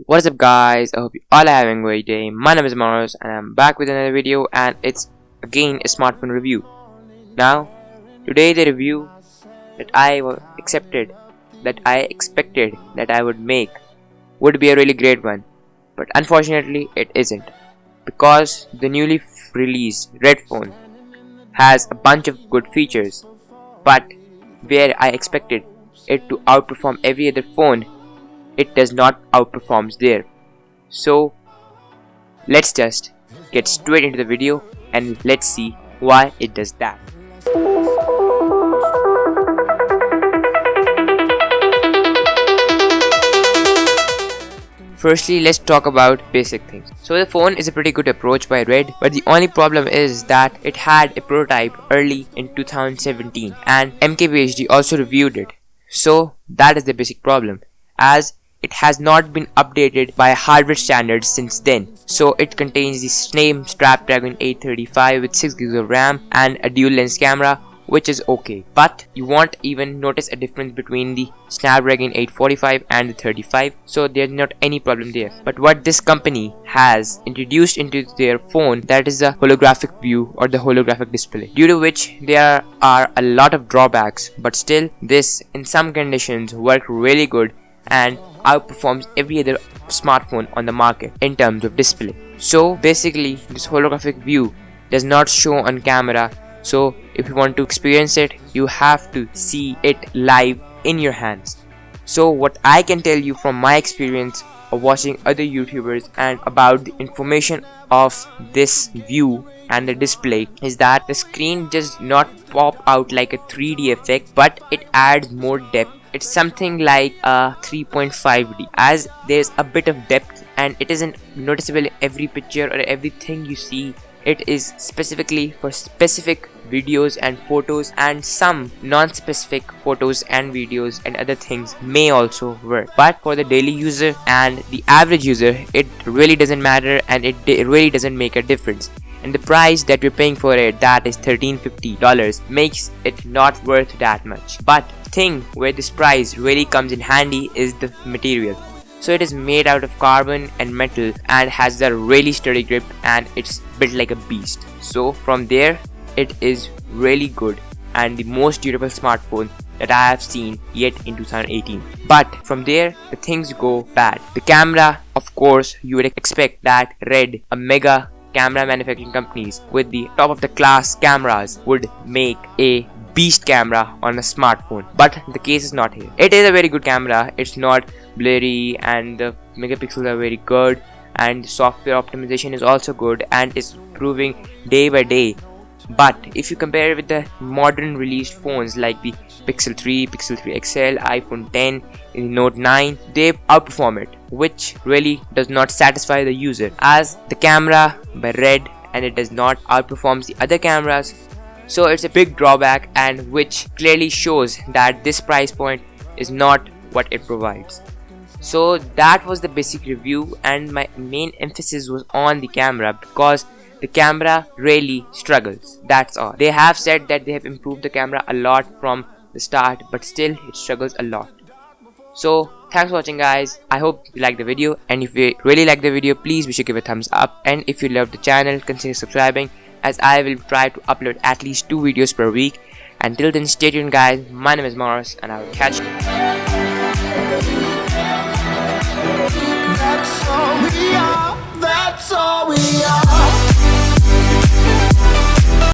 What is up guys, I hope you all are having a great day. My name is Mars and I'm back with another video, and it's again a smartphone review. Now, today the review that I expected that I would make would be a really great one, but unfortunately it isn't, because the newly released Red phone has a bunch of good features, but where I expected it to outperform every other phone, it does not outperform there. So let's just get straight into the video and let's see why it does that. Firstly, let's talk about basic things. So the phone is a pretty good approach by Red, but the only problem is that it had a prototype early in 2017 and MKBHD also reviewed it. So that is the basic problem, as it has not been updated by hardware standards since then. So it contains the same Snapdragon 835 with 6GB of RAM and a dual lens camera, which is okay, but you won't even notice a difference between the Snapdragon 845 and the 35, so there's not any problem there. But what this company has introduced into their phone, that is the holographic view or the holographic display, due to which there are a lot of drawbacks, but still this in some conditions worked really good and outperforms every other smartphone on the market in terms of display. So basically this holographic view does not show on camera, so if you want to experience it, you have to see it live in your hands. So what I can tell you from my experience of watching other YouTubers and about the information of this view and the display is that the screen does not pop out like a 3D effect, but it adds more depth. It's something like a 3.5D, as there's a bit of depth and it isn't noticeable in every picture or everything you see. It is specifically for specific videos and photos, and some non-specific photos and videos and other things may also work, but for the daily user and the average user it really doesn't matter, and it really doesn't make a difference. And the price that we're paying for it, that is $1350, makes it not worth that much. But the thing where this price really comes in handy is the material. So it is made out of carbon and metal and has a really sturdy grip, and it's built like a beast. So from there it is really good and the most durable smartphone that I have seen yet in 2018. But from there the things go bad. The camera, of course, you would expect that Red, a mega camera manufacturing companies with the top of the class cameras, would make a beast camera on a smartphone, but the case is not here. It is a very good camera, it's not blurry and the megapixels are very good, and the software optimization is also good and is improving day by day. But if you compare it with the modern released phones like the Pixel 3, Pixel 3 XL, iPhone 10, the Note 9, they outperform it, which really does not satisfy the user, as the camera by Red and it does not outperforms the other cameras. So it's a big drawback, and which clearly shows that this price point is not what it provides. So that was the basic review, and my main emphasis was on the camera, because the camera really struggles. That's all. They have said that they have improved the camera a lot from the start, but still it struggles a lot. So thanks for watching guys. I hope you liked the video, and if you really like the video, please be sure to give a thumbs up, and if you love the channel, consider subscribing, as I will try to upload at least 2 videos per week. Until then, stay tuned guys. My name is Mars and I will catch you. That's all we are. That's all we are.